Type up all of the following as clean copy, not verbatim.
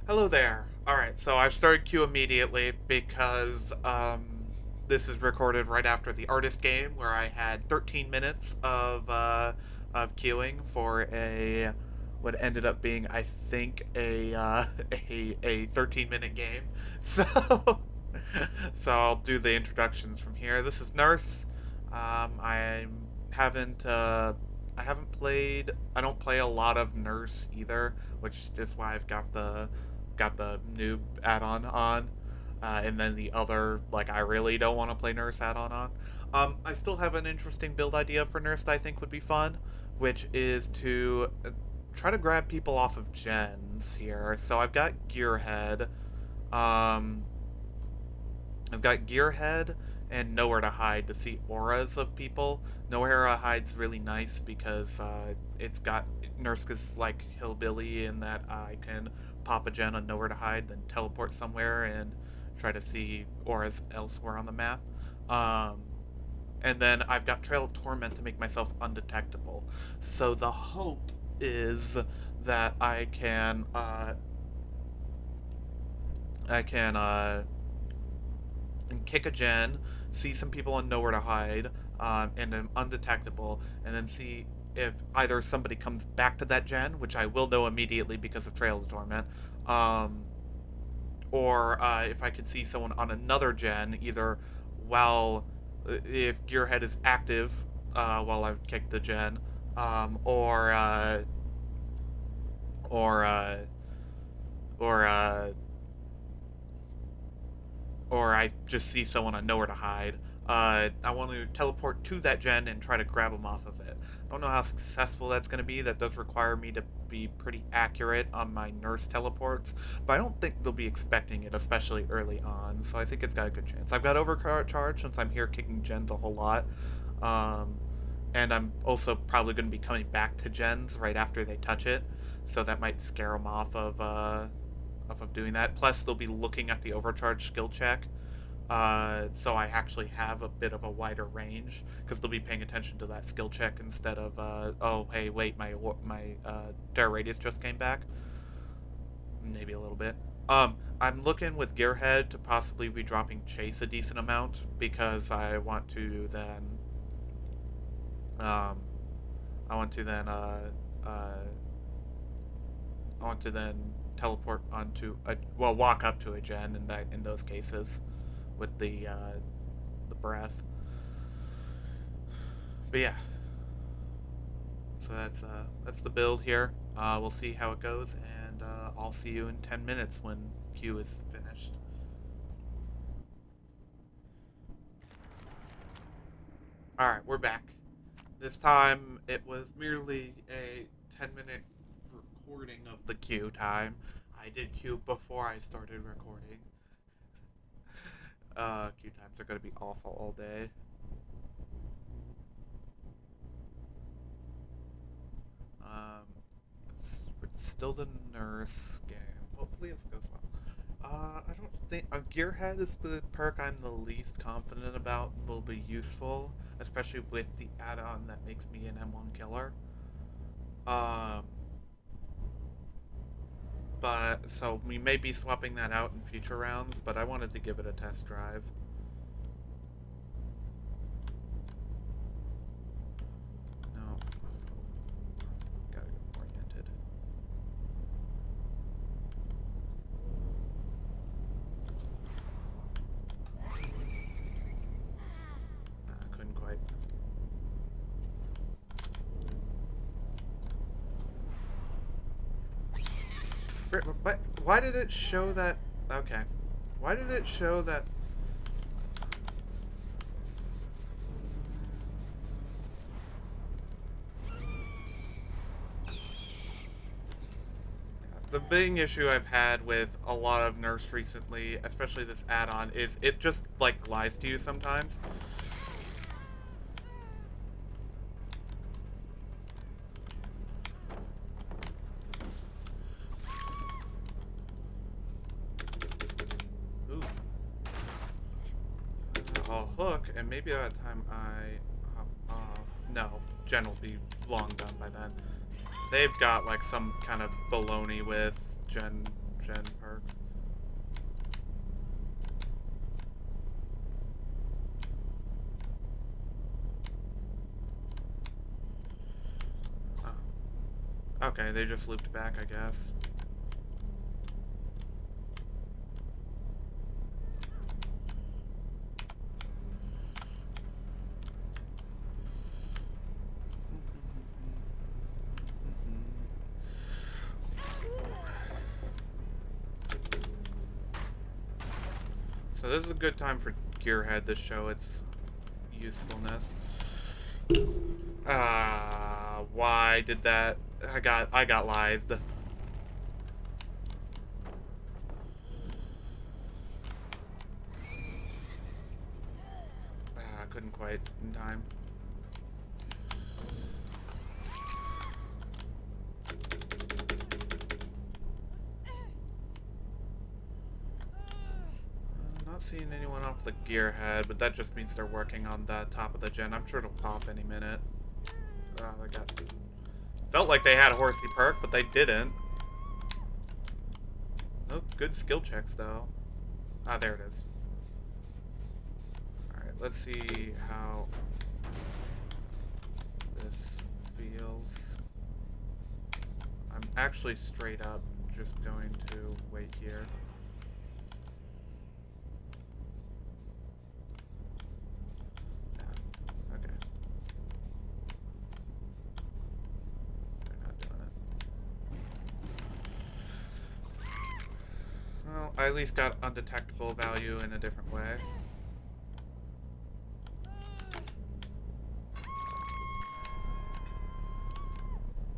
Hello there. Alright, so I've started queue immediately because this is recorded right after the artist game where I had 13 minutes of queuing for a what ended up being, I think, a 13-minute game. So so I'll do the introductions from here. This is Nurse. I haven't I haven't played. I don't play a lot of Nurse either, which is why I've got the noob add-on on, and then the other, like, I really don't want to play Nurse add-on on. I still have an interesting build idea for Nurse that I think would be fun, which is to try to grab people off of gens here. So Um, I've got Gearhead and Nowhere to Hide to see auras of people. Nowhere to Hide's really nice because it's got Nurska's like hillbilly in that I can pop a gen on Nowhere to Hide, then teleport somewhere and try to see auras elsewhere on the map. Um, and then I've got Trail of Torment to make myself undetectable. So the hope is that I can and kick a gen, see some people on Nowhere to Hide, and I'm undetectable, and then see if either somebody comes back to that gen, which I will know immediately because of Trail of Torment, um, or if I could see someone on another gen, either while if Gearhead is active while I kick the gen, um, or uh, or uh, or or I just see someone on Nowhere to Hide. I want to teleport to that gen and try to grab them off of it. I don't know how successful that's going to be. That does require me to be pretty accurate on my nurse teleports, but I don't think they'll be expecting it, especially early on. So I think it's got a good chance. I've got overcharge since I'm here kicking gens a whole lot. Um, and I'm also probably going to be coming back to gens right after they touch it, so that might scare them off of doing that. Plus, they'll be looking at the overcharge skill check, so I actually have a bit of a wider range because they'll be paying attention to that skill check instead of oh hey wait my terror radius just came back, maybe a little bit. I'm looking with Gearhead to possibly be dropping Chase a decent amount because um I want to then I want to then teleport onto a well walk up to a gen in those cases with the breath. But yeah, so that's the build here. We'll see how it goes, and I'll see you in 10 minutes when Q is finished. All right, we're back. This time it was merely a 10-minute recording of the queue time. I did queue before I started recording. Queue times are gonna be awful all day. It's still the nurse game. Hopefully it goes well. I don't think Gearhead is the perk I'm the least confident about will be useful, especially with the add-on that makes me an M1 killer. Um, but so we may be swapping that out in future rounds, but I wanted to give it a test drive. No, gotta get oriented. Nah, couldn't quite. But why did it show that? Okay, why did it show that? The big issue I've had with a lot of Nurse recently, especially this add-on, is it just like lies to you sometimes. Ooh. I'll hook, and maybe by the time I hop off, no, Jen will be long done by then. They've got like some kind of baloney with gen perks. Oh. Okay, they just looped back, I guess. So this is a good time for Gearhead to show its usefulness. Why did that? I got lithed. I couldn't quite in time. Not seeing anyone off the Gearhead, but that just means they're working on the top of the gen. I'm sure it'll pop any minute. They got... Felt like they had a horsey perk, but they didn't. Oh, good skill checks, though. Ah, there it is. Alright, let's see how this feels. I'm actually straight up just going to wait here. I at least got undetectable value in a different way.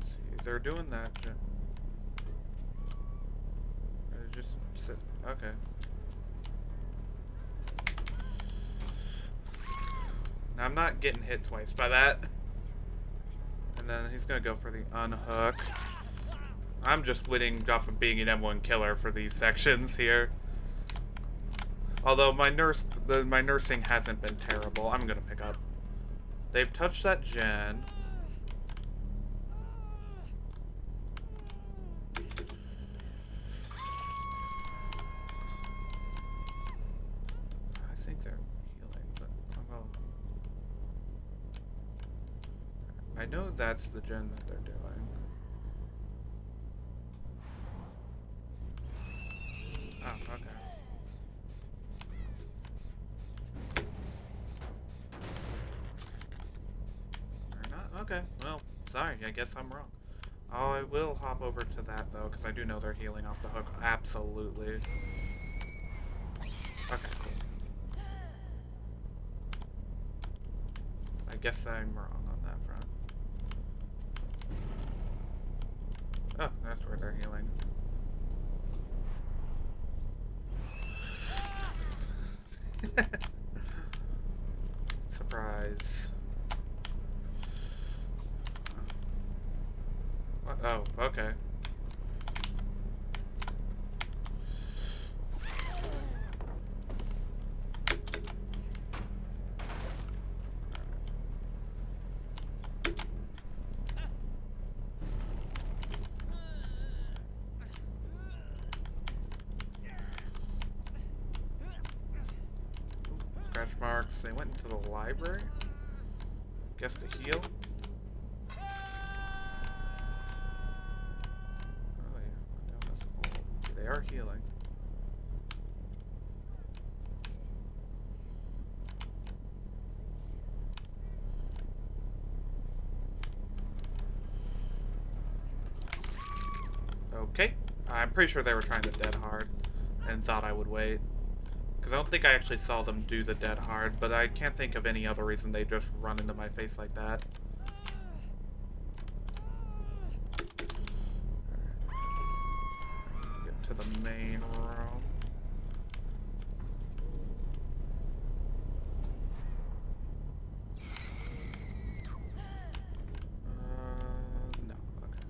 Let's see, they're doing that. Just sit. Okay. Now I'm not getting hit twice by that. And then he's gonna go for the unhook. I'm just winning off of being an M1 killer for these sections here. Although my nursing hasn't been terrible. I'm gonna pick up. They've touched that gen. I think they're healing, but well, I know that's the gen that they're doing. Oh, okay. They're not? Okay, well, sorry, I guess I'm wrong. Oh, I will hop over to that, though, because I do know they're healing off the hook. Absolutely. Okay, cool. I guess I'm wrong on that front. Oh, that's where they're healing. Surprise. What? Oh, okay. Scratch marks. They went into the library? Guess to heal? Oh yeah, down this hole. They are healing. Okay. I'm pretty sure they were trying the dead hard and thought I would wait. Because I don't think I actually saw them do the dead hard, but I can't think of any other reason they just run into my face like that. Get to the main room. No. Okay.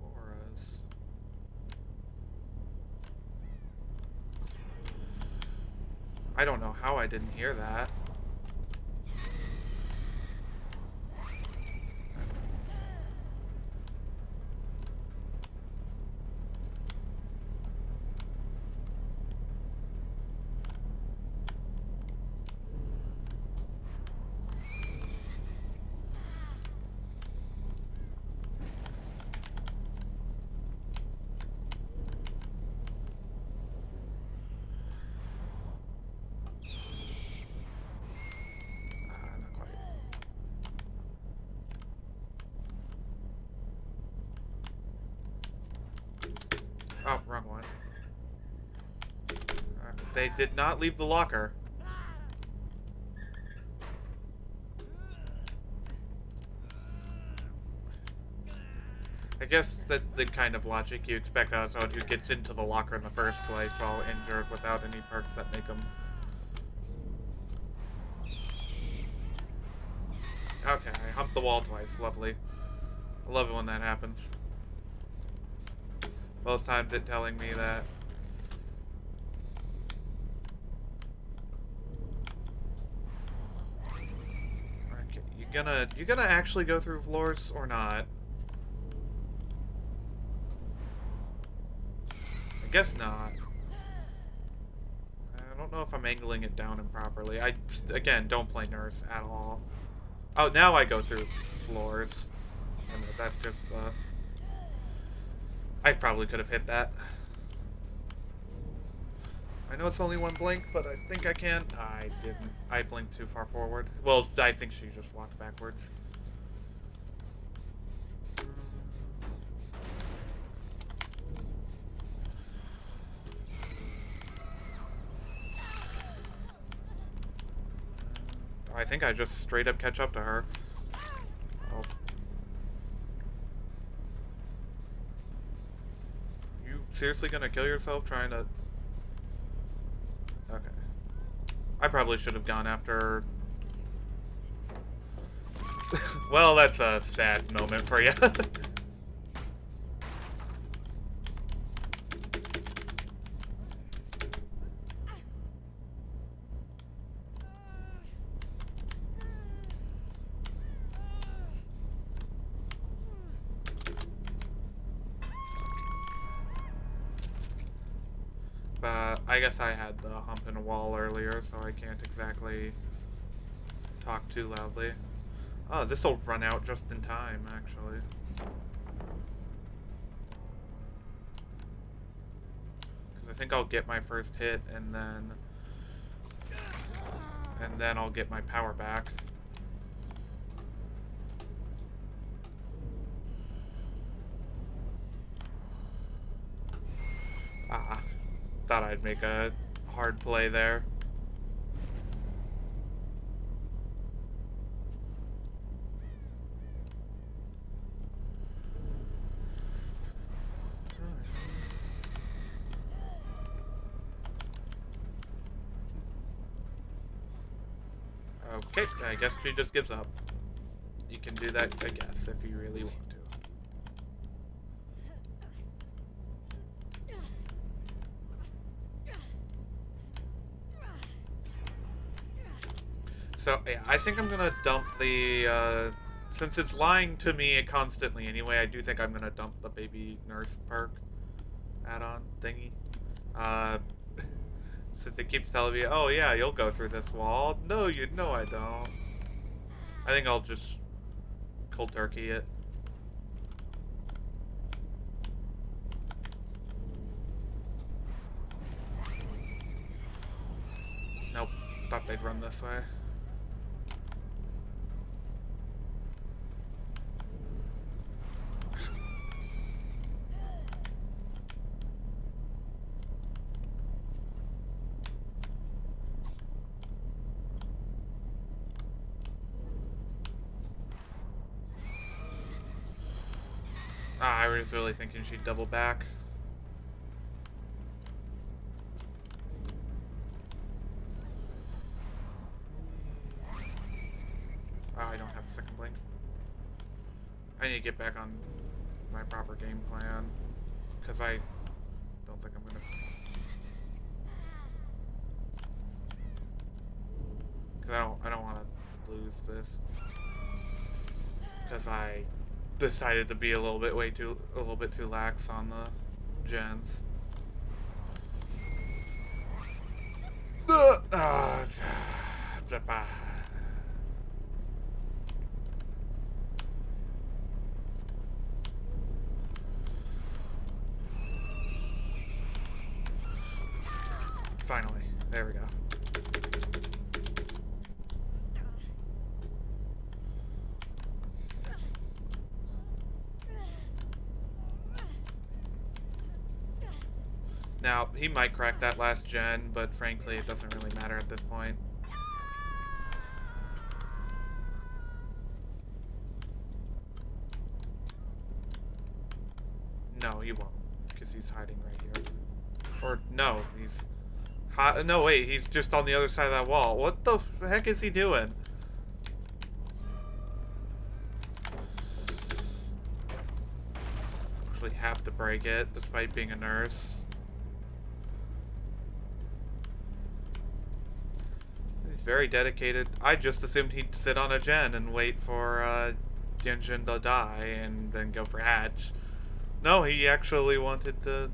Auras. I don't know how I didn't hear that. Not quite. Oh, wrong one. They did not leave the locker. I guess that's the kind of logic you expect out of someone who gets into the locker in the first place while injured without any perks that make them... Okay, I humped the wall twice. Lovely. I love it when that happens. Both times it telling me that... Okay, you gonna actually go through floors or not? I guess not. I don't know if I'm angling it down improperly. I, again, don't play nurse at all. Oh, now I go through floors. And that's just the... I probably could have hit that. I know it's only one blink, but I think I can. I didn't. I blinked too far forward. Well, I think she just walked backwards. I think I just straight up catch up to her. Oh. You seriously gonna kill yourself trying to... Okay. I probably should have gone after... Well, that's a sad moment for you. I guess I had the hump in a wall earlier, so I can't exactly talk too loudly. Oh, this'll run out just in time, actually. Because I think I'll get my first hit, and then I'll get my power back. Ah. Thought I'd make a hard play there. Okay, I guess she just gives up. You can do that, I guess, if you really want to. So, yeah, I think I'm gonna dump the, since it's lying to me constantly anyway, I do think I'm gonna dump the baby nurse perk add-on thingy. Since it keeps telling me, oh yeah, you'll go through this wall. No, I don't. I think I'll just cold turkey it. Nope, thought they'd run this way. I was really thinking she'd double back. Oh, I don't have a second blink. I need to get back on my proper game plan, because I don't think I'm gonna... lose this because I decided to be a little bit too lax on the gens. Finally, there we go. Now, he might crack that last gen, but frankly, it doesn't really matter at this point. No, he won't, because he's hiding right here. Or, no, he's... no, wait, he's just on the other side of that wall. What the heck is he doing? Actually have to break it, despite being a nurse. He's very dedicated. I just assumed he'd sit on a gen and wait for Genjin to die and then go for Hatch. No, he actually wanted to...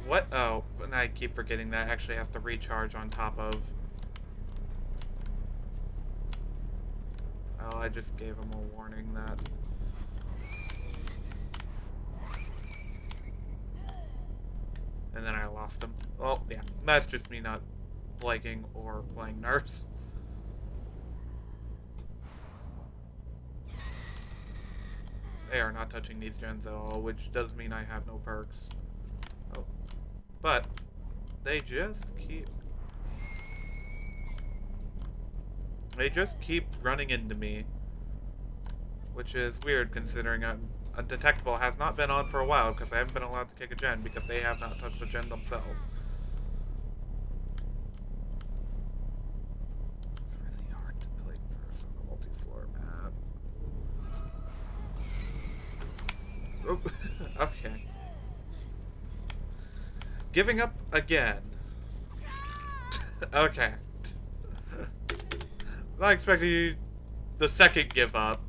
What? Oh, and I keep forgetting that actually has to recharge on top of... Oh, I just gave him a warning that... And then I lost him. Well, yeah, that's just me not liking or playing nurse. They are not touching these gens at all, which does mean I have no perks. Oh. But, they just keep running into me. Which is weird considering Undetectable has not been on for a while because I haven't been allowed to kick a gen because they have not touched a gen themselves. It's really hard to play nurse on a multi-floor map. Oh, okay. Giving up again. Okay. I expected you the second give up.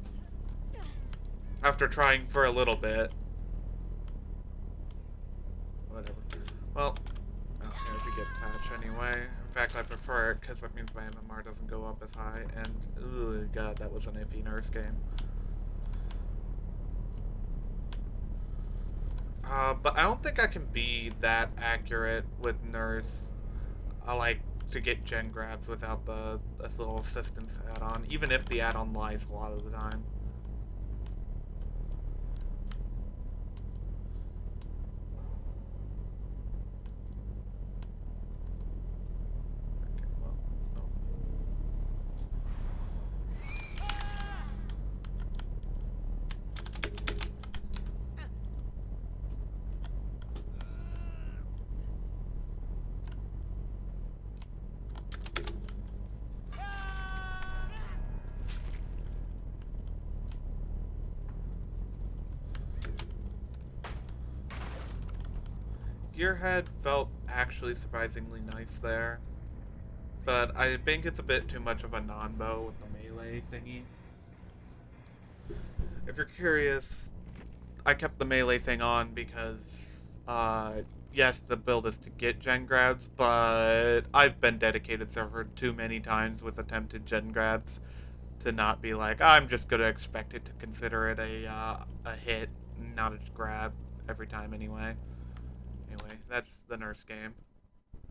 After trying for a little bit. Whatever. Well, I don't care if he gets Hatch anyway. In fact, I prefer it because that means my MMR doesn't go up as high. And, oh god, that was an iffy nurse game. But I don't think I can be that accurate with nurse. I like to get gen grabs without this little assistance add-on, even if the add-on lies a lot of the time. Gearhead felt actually surprisingly nice there, but I think it's a bit too much of a non-bow with the melee thingy. If you're curious, I kept the melee thing on because, yes, the build is to get gen grabs, but I've been dedicated server too many times with attempted gen grabs to not be like, I'm just going to expect it to consider it a hit, not a grab every time anyway. Anyway, that's the nurse game.